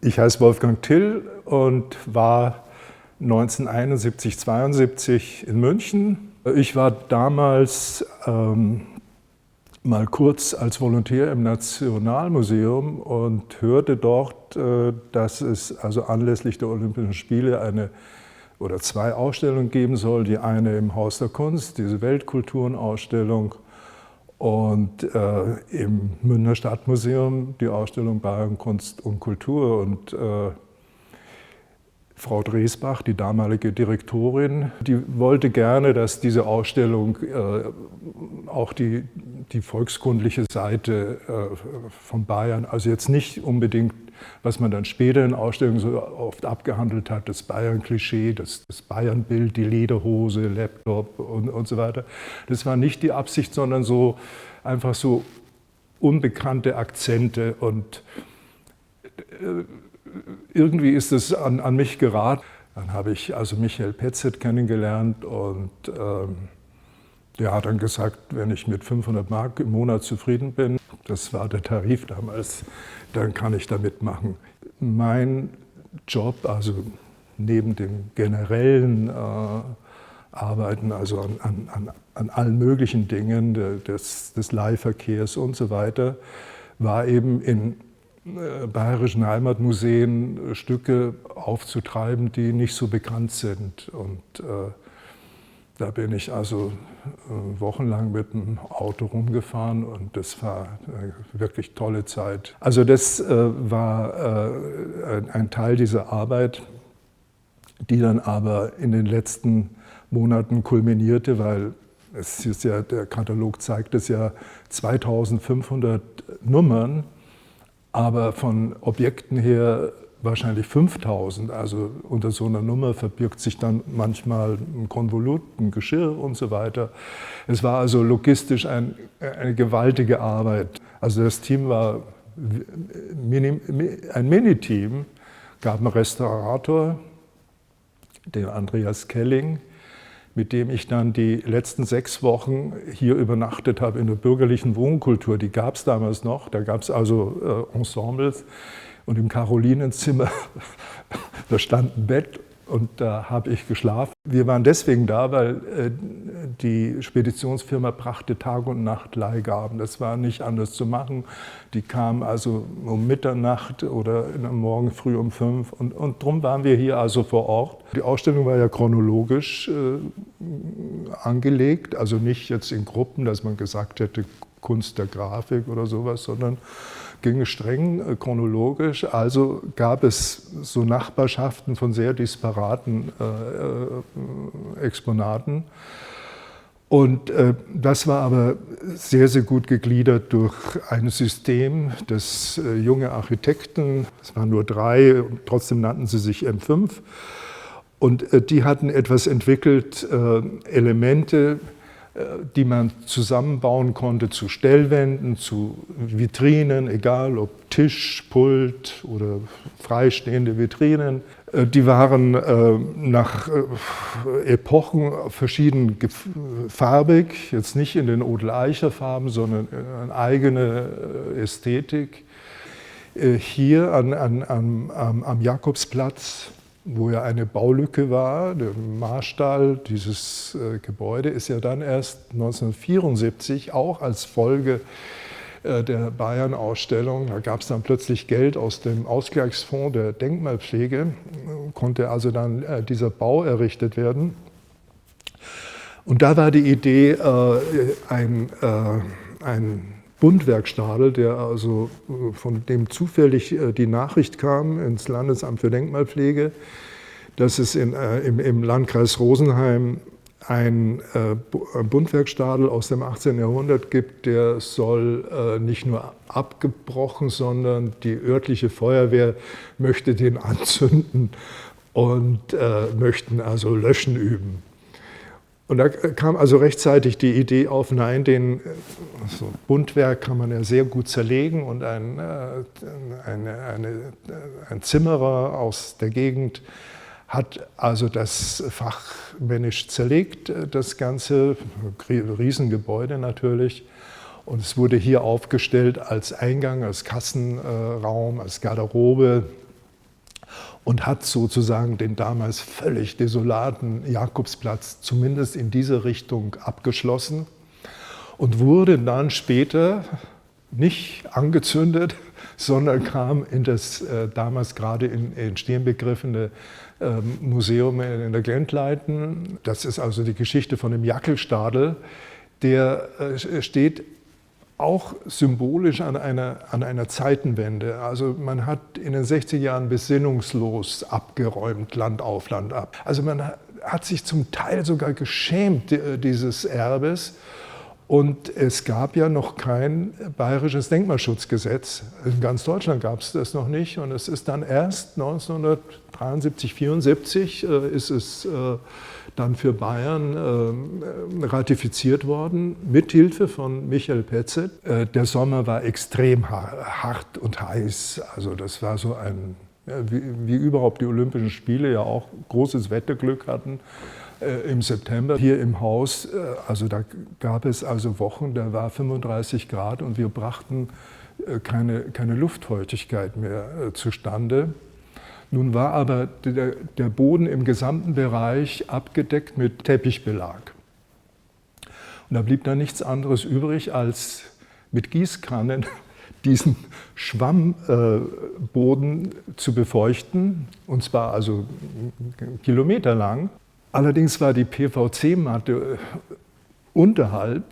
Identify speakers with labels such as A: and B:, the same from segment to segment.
A: Ich heiße Wolfgang Thill und war 1971, 72 in München. Ich war damals mal kurz als Volontär im Nationalmuseum und hörte dort, dass es also anlässlich der Olympischen Spiele eine oder zwei Ausstellungen geben soll. Die eine im Haus der Kunst, diese Weltkulturenausstellung, und im Münchner Stadtmuseum die Ausstellung Bayern Kunst und Kultur. Und Frau Dresbach, die damalige Direktorin, die wollte gerne, dass diese Ausstellung auch die volkskundliche Seite von Bayern, also jetzt nicht unbedingt, was man dann später in Ausstellungen so oft abgehandelt hat, das Bayern-Klischee, das Bayern-Bild, die Lederhose, Laptop und so weiter. Das war nicht die Absicht, sondern so einfach so unbekannte Akzente. Und irgendwie ist es an mich geraten. Dann habe ich also Michael Petzet kennengelernt und der hat dann gesagt, wenn ich mit 500 Mark im Monat zufrieden bin, das war der Tarif damals, dann kann ich da mitmachen. Mein Job, also neben dem generellen Arbeiten, also an allen möglichen Dingen des Leihverkehrs und so weiter, war eben in bayerischen Heimatmuseen Stücke aufzutreiben, die nicht so bekannt sind. Und da bin ich also wochenlang mit dem Auto rumgefahren und das war eine wirklich tolle Zeit. Also das war ein Teil dieser Arbeit, die dann aber in den letzten Monaten kulminierte, weil es ist ja, der Katalog zeigt es ja, 2500 Nummern, aber von Objekten her wahrscheinlich 5000. Also unter so einer Nummer verbirgt sich dann manchmal ein Konvolut, ein Geschirr und so weiter. Es war also logistisch eine gewaltige Arbeit. Also das Team war ein Mini-Team, gab einen Restaurator, den Andreas Kelling, mit dem ich dann die letzten 6 Wochen hier übernachtet habe in der bürgerlichen Wohnkultur. Die gab es damals noch, da gab es also Ensembles. Und im Karolinenzimmer, da stand ein Bett und da habe ich geschlafen. Wir waren deswegen da, weil die Speditionsfirma brachte Tag- und Nacht-Leihgaben. Das war nicht anders zu machen. Die kamen also um Mitternacht oder am Morgen früh um 5. Und darum waren wir hier also vor Ort. Die Ausstellung war ja chronologisch angelegt, also nicht jetzt in Gruppen, dass man gesagt hätte, Kunst der Grafik oder sowas, sondern ging streng chronologisch. Also gab es so Nachbarschaften von sehr disparaten Exponaten. Und das war aber sehr, sehr gut gegliedert durch ein System, das junge Architekten, es waren nur 3, trotzdem nannten sie sich M5. Und die hatten etwas entwickelt, Elemente, die man zusammenbauen konnte zu Stellwänden, zu Vitrinen, egal ob Tisch, Pult oder freistehende Vitrinen. Die waren nach Epochen verschieden farbig, jetzt nicht in den Odel-Eicher-Farben, sondern eine eigene Ästhetik. Hier am Jakobsplatz, wo ja eine Baulücke war, der Marstall, dieses Gebäude ist ja dann erst 1974 auch als Folge der Bayern-Ausstellung, da gab es dann plötzlich Geld aus dem Ausgleichsfonds der Denkmalpflege, konnte also dann dieser Bau errichtet werden. Und da war die Idee, ein Bundwerkstadel, der also von dem zufällig die Nachricht kam ins Landesamt für Denkmalpflege, dass es im Landkreis Rosenheim ein Bundwerkstadel aus dem 18. Jahrhundert gibt, der soll nicht nur abgebrochen, sondern die örtliche Feuerwehr möchte den anzünden und möchten also Löschen üben. Und da kam also rechtzeitig die Idee auf, nein, so Bundwerk kann man ja sehr gut zerlegen und ein Zimmerer aus der Gegend hat also das fachmännisch zerlegt, das ganze Riesengebäude natürlich. Und es wurde hier aufgestellt als Eingang, als Kassenraum, als Garderobe. und hat sozusagen den damals völlig desolaten Jakobsplatz zumindest in diese Richtung abgeschlossen und wurde dann später nicht angezündet, sondern kam in das damals gerade in Entstehen begriffene Museum in der Glendleiten. Das ist also die Geschichte von dem Jackelstadel, der steht auch symbolisch an einer Zeitenwende. Also man hat in den 60er Jahren besinnungslos abgeräumt, Land auf, Land ab. Also man hat sich zum Teil sogar geschämt dieses Erbes. Und es gab ja noch kein bayerisches Denkmalschutzgesetz. In ganz Deutschland gab es das noch nicht. Und es ist dann erst 1973, 1974 ist es dann für Bayern ratifiziert worden, mit Hilfe von Michael Petzet. Der Sommer war extrem hart und heiß. Also das war so ein, wie überhaupt die Olympischen Spiele ja auch großes Wetterglück hatten. Im September hier im Haus, also da gab es also Wochen, da war 35 Grad und wir brachten keine Luftfeuchtigkeit mehr zustande. Nun war aber der Boden im gesamten Bereich abgedeckt mit Teppichbelag. Und da blieb dann nichts anderes übrig, als mit Gießkannen diesen Schwammboden zu befeuchten, und zwar also kilometerlang. Allerdings war die PVC-Matte unterhalb,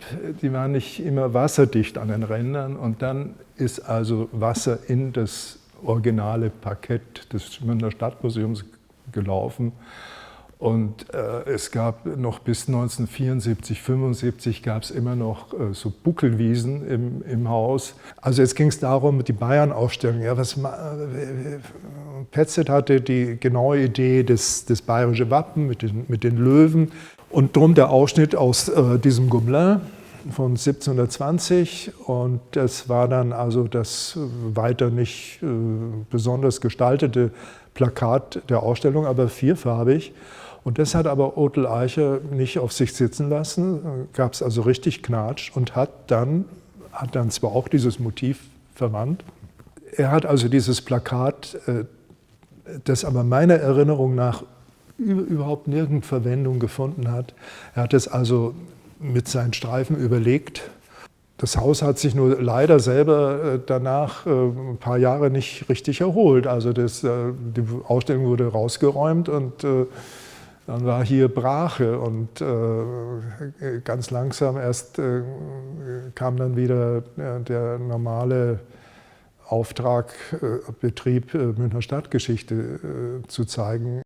A: die war nicht immer wasserdicht an den Rändern und dann ist also Wasser in das originale Parkett des Münchner Stadtmuseums gelaufen. Und es gab noch bis 1974, 1975 gab es immer noch so Buckelwiesen im Haus. Also jetzt ging es darum, die Bayern-Aufstellung. Ja, Petzet hatte die genaue Idee, das bayerische Wappen mit den Löwen. Und drum der Ausschnitt aus diesem Gobelin von 1720. Und das war dann also das weiter nicht besonders gestaltete Plakat der Ausstellung, aber vierfarbig. Und das hat aber Otel Eicher nicht auf sich sitzen lassen, gab es also richtig Knatsch und hat dann zwar auch dieses Motiv verwandt. Er hat also dieses Plakat, das aber meiner Erinnerung nach überhaupt nirgend Verwendung gefunden hat. Er hat es also mit seinen Streifen überlegt. Das Haus hat sich nur leider selber danach ein paar Jahre nicht richtig erholt. Also die Ausstellung wurde rausgeräumt und dann war hier Brache und ganz langsam erst kam dann wieder der normale Auftrag, Betrieb Münchner Stadtgeschichte zu zeigen.